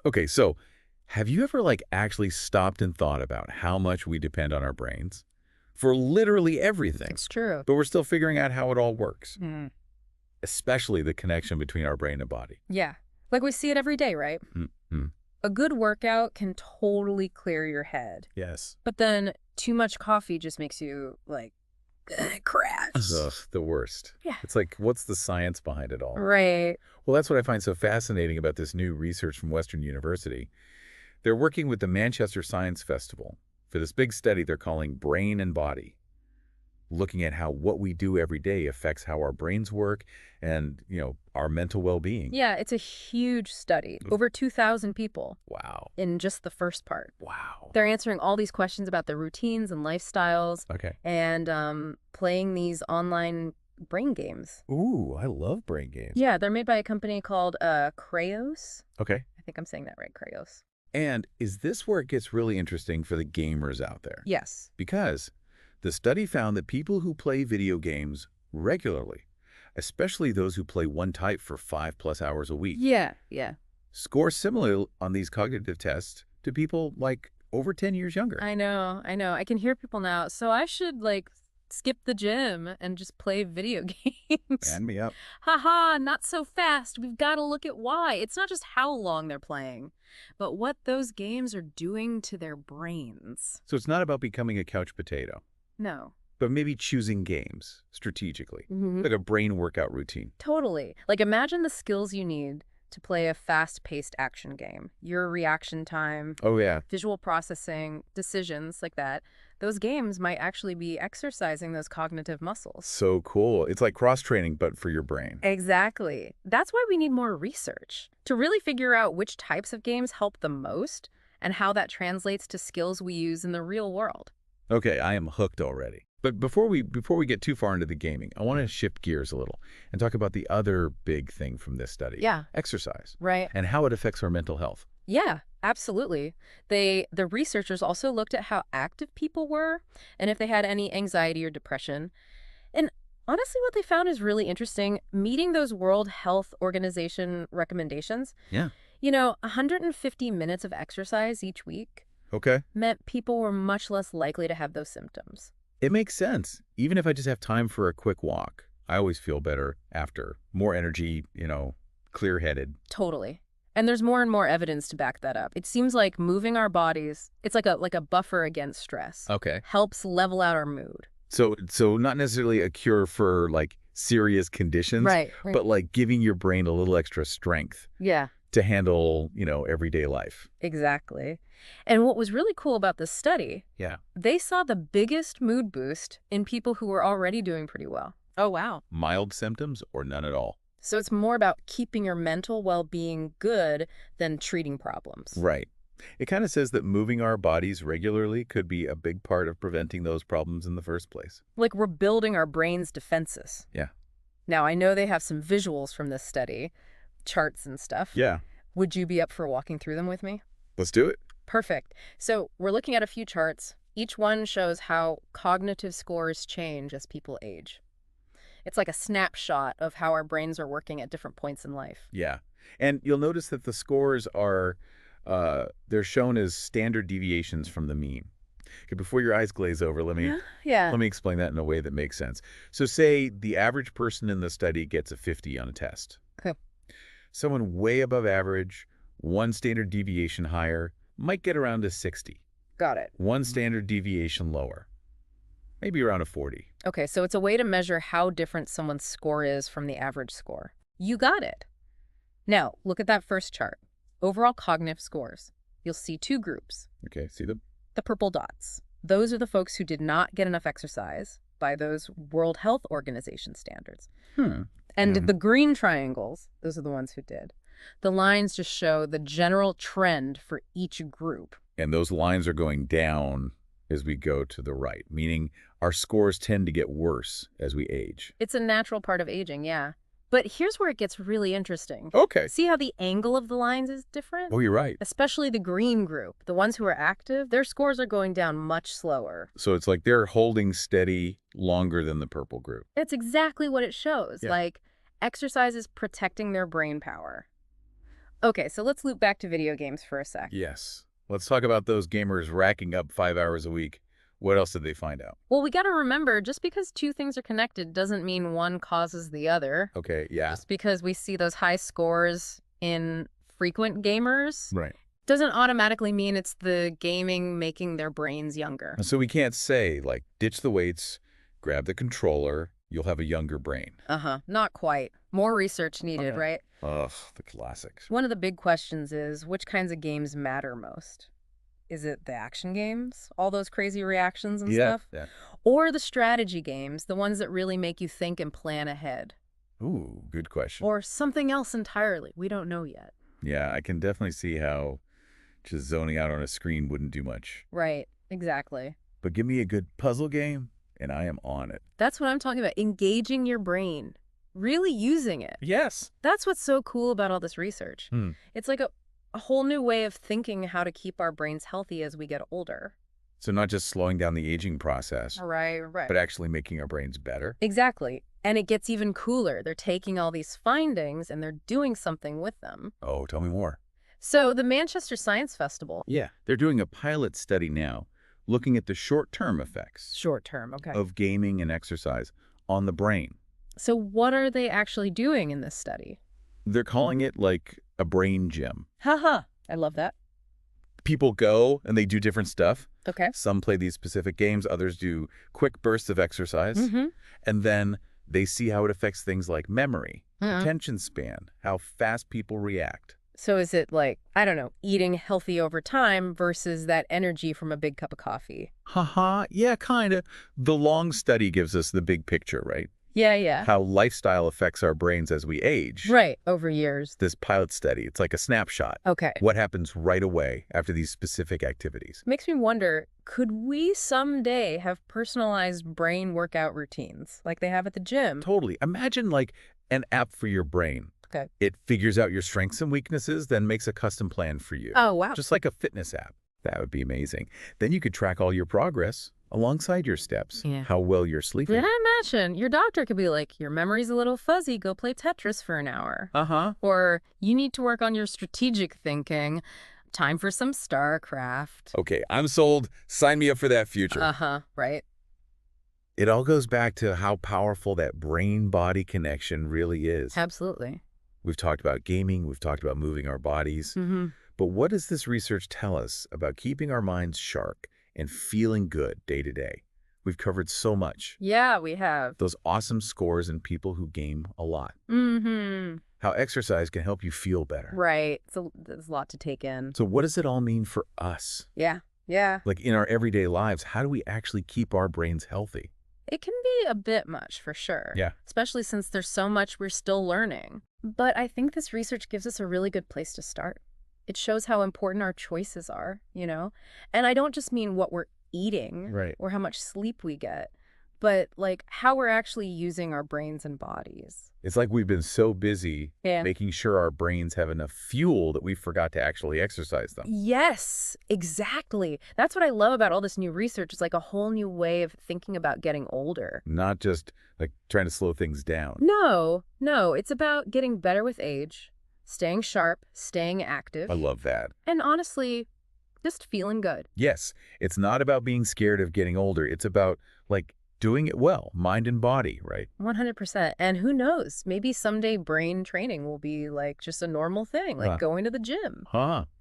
Okay, so have you ever actually stopped and thought about how much we depend on our brains for literally everything, It's true. but we're still figuring out how it all works, Mm. especially the connection between our brain and body? Yeah. Like we see it every day, right? Mm-hmm. A good workout can totally clear your head. Yes. But then too much coffee just makes you, crash. Ugh, the worst. Yeah. It's like, what's the science behind it all? Right. Well, that's what I find so fascinating about this new research from Western University. They're working with the Manchester Science Festival for this big study they're calling Brain and Body, looking at how what we do every day affects how our brains work and, our mental well-being. Yeah, it's a huge study. Over 2,000 people Wow. in just the first part. Wow. They're answering all these questions about their routines and lifestyles Okay. and playing these online brain games. Ooh, I love brain games. Yeah, they're made by a company called Krayos. Okay. I think I'm saying that right, Krayos. And is this where it gets really interesting for the gamers out there? Yes. Because the study found that people who play video games regularly, especially those who play one type for 5+ hours a week, Yeah. score similarly on these cognitive tests to people over 10 years younger. I know. I can hear people now. So I should skip the gym and just play video games. And me up. Haha, not so fast. We've got to look at why. It's not just how long they're playing, but what those games are doing to their brains. So it's not about becoming a couch potato, No. but maybe choosing games strategically, like a brain workout routine. Totally. Like imagine the skills you need to play a fast-paced action game. Your reaction time, Oh, yeah. visual processing, decisions like that. Those games might actually be exercising those cognitive muscles. So cool. It's like cross-training, but for your brain. Exactly. That's why we need more research to really figure out which types of games help the most and how that translates to skills we use in the real world. Okay, I am hooked already. But before we get too far into the gaming, I want to shift gears a little and talk about the other big thing from this study. Yeah. Exercise. Right. And how it affects our mental health. Yeah, absolutely. The researchers also looked at how active people were and if they had any anxiety or depression. And honestly, what they found is really interesting. Meeting those World Health Organization recommendations, Yeah. 150 minutes of exercise each week Okay. meant people were much less likely to have those symptoms. It makes sense. Even if I just have time for a quick walk, I always feel better after. More energy, clear-headed. Totally. And there's more and more evidence to back that up. It seems like moving our bodies, it's like a buffer against stress. Okay. Helps level out our mood. So not necessarily a cure for serious conditions, Right. but giving your brain a little extra strength Yeah. to handle, everyday life. Exactly. And what was really cool about this study, Yeah. they saw the biggest mood boost in people who were already doing pretty well. Oh, wow. Mild symptoms or none at all. So it's more about keeping your mental well-being good than treating problems. Right. It kind of says that moving our bodies regularly could be a big part of preventing those problems in the first place. Like we're building our brain's defenses. Yeah. Now, I know they have some visuals from this study, charts and stuff. Yeah. Would you be up for walking through them with me? Let's do it. Perfect. So we're looking at a few charts. Each one shows how cognitive scores change as people age. It's like a snapshot of how our brains are working at different points in life. Yeah. And you'll notice that the scores are, they're shown as standard deviations from the mean. Okay, before your eyes glaze over, let me explain that in a way that makes sense. So say the average person in the study gets a 50 on a test. Okay. Someone way above average, one standard deviation higher, might get around a 60. Got it. One standard deviation lower, maybe around a 40. Okay, so it's a way to measure how different someone's score is from the average score. You got it. Now, look at that first chart. Overall cognitive scores. You'll see two groups. Okay, see them? The purple dots. Those are the folks who did not get enough exercise by those World Health Organization standards. And the green triangles, those are the ones who did. The lines just show the general trend for each group. And those lines are going down as we go to the right, meaning our scores tend to get worse as we age. It's a natural part of aging, yeah. But here's where it gets really interesting. Okay. See how the angle of the lines is different? Oh, you're right. Especially the green group, the ones who are active, their scores are going down much slower. So it's like they're holding steady longer than the purple group. It's exactly what it shows. Yeah. Exercise is protecting their brain power. Okay, so let's loop back to video games for a sec. Yes. Let's talk about those gamers racking up 5 hours a week. What else did they find out? Well, we got to remember, just because two things are connected doesn't mean one causes the other. Okay, yeah. Just because we see those high scores in frequent gamers Right. doesn't automatically mean it's the gaming making their brains younger. So we can't say, like, ditch the weights, grab the controller, you'll have a younger brain. Not quite. More research needed, Okay. right? Ugh, the classics. One of the big questions is, which kinds of games matter most? Is it the action games, all those crazy reactions and stuff? Yeah. Or the strategy games, the ones that really make you think and plan ahead? Ooh, good question. Or something else entirely? We don't know yet. Yeah, I can definitely see how just zoning out on a screen wouldn't do much. Right, exactly. But give me a good puzzle game, and I am on it. That's what I'm talking about, engaging your brain, really using it. Yes. That's what's so cool about all this research. Hmm. It's like a whole new way of thinking how to keep our brains healthy as we get older. So not just slowing down the aging process, Right. but actually making our brains better. Exactly. And it gets even cooler. They're taking all these findings and they're doing something with them. Oh, tell me more. So the Manchester Science Festival. Yeah, they're doing a pilot study now, looking at the short-term effects Short term, okay. of gaming and exercise on the brain. So what are they actually doing in this study? They're calling it like a brain gym. Haha. I love that. People go and they do different stuff. Okay. Some play these specific games, others do quick bursts of exercise. Mm-hmm. And then they see how it affects things like memory, attention span, how fast people react. So is it like, I don't know, eating healthy over time versus that energy from a big cup of coffee? Haha, yeah, kind of. The long study gives us the big picture, right? Yeah. How lifestyle affects our brains as we age. Right, over years. This pilot study, it's like a snapshot. Okay. What happens right away after these specific activities? Makes me wonder, could we someday have personalized brain workout routines like they have at the gym? Totally. Imagine like an app for your brain. Okay. It figures out your strengths and weaknesses, then makes a custom plan for you. Oh, wow. Just like a fitness app. That would be amazing. Then you could track all your progress alongside your steps, Yeah. how well you're sleeping. Did I imagine your doctor could be like, your memory's a little fuzzy, go play Tetris for an hour. Uh-huh. Or you need to work on your strategic thinking, time for some StarCraft. Okay, I'm sold. Sign me up for that future. Right. It all goes back to how powerful that brain-body connection really is. Absolutely. We've talked about gaming, we've talked about moving our bodies. Mm-hmm. But what does this research tell us about keeping our minds sharp and feeling good day to day? We've covered so much. Yeah, we have. Those awesome scores in people who game a lot. Mm-hmm. How exercise can help you feel better. Right. There's a lot to take in. So what does it all mean for us? Yeah. Like in our everyday lives, how do we actually keep our brains healthy? It can be a bit much, for sure. Yeah. Especially since there's so much we're still learning. But I think this research gives us a really good place to start. It shows how important our choices are, you know? And I don't just mean what we're eating Right. or how much sleep we get, but like how we're actually using our brains and bodies. It's like we've been so busy Yeah. making sure our brains have enough fuel that we forgot to actually exercise them. Yes, exactly. That's what I love about all this new research. It's like a whole new way of thinking about getting older. Not just like trying to slow things down. No, it's about getting better with age, staying sharp, staying active, I love that. and honestly, just feeling good. Yes, it's not about being scared of getting older. It's about like doing it well, mind and body, right? 100%. And who knows, maybe someday brain training will be like just a normal thing, like going to the gym.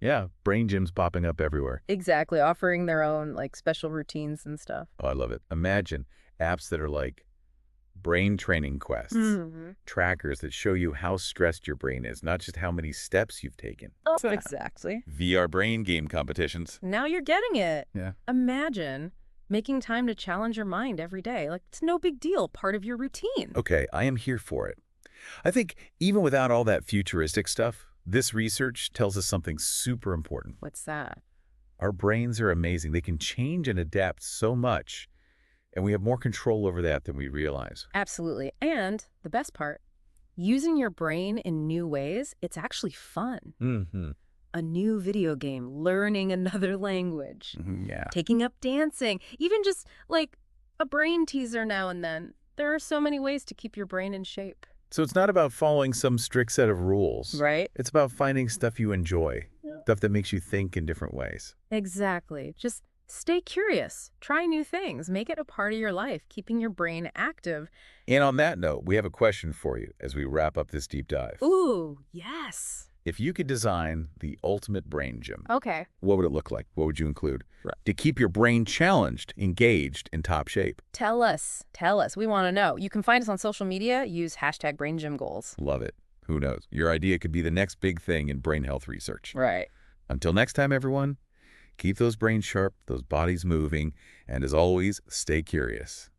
Yeah, brain gyms popping up everywhere. Exactly, offering their own like special routines and stuff. Oh, I love it. Imagine apps that are like brain training quests, trackers that show you how stressed your brain is, not just how many steps you've taken. Oh, exactly. VR brain game competitions. Now you're getting it. Yeah. Imagine making time to challenge your mind every day. Like, it's no big deal, part of your routine. Okay, I am here for it. I think even without all that futuristic stuff, this research tells us something super important. What's that? Our brains are amazing. They can change and adapt so much, and we have more control over that than we realize. Absolutely. And the best part, using your brain in new ways, it's actually fun. Mm-hmm. A new video game, learning another language, Yeah. taking up dancing, even just like a brain teaser now and then. There are so many ways to keep your brain in shape. So it's not about following some strict set of rules. Right? It's about finding stuff you enjoy, stuff that makes you think in different ways. Exactly. Just stay curious. Try new things. Make it a part of your life, keeping your brain active. And on that note, we have a question for you as we wrap up this deep dive. Ooh, yes. If you could design the ultimate brain gym, Okay. what would it look like? What would you include? Right. To keep your brain challenged, engaged, in top shape. Tell us. Tell us. We want to know. You can find us on social media. Use #BrainGymGoals. Love it. Who knows? Your idea could be the next big thing in brain health research. Right. Until next time, everyone, keep those brains sharp, those bodies moving, and as always, stay curious.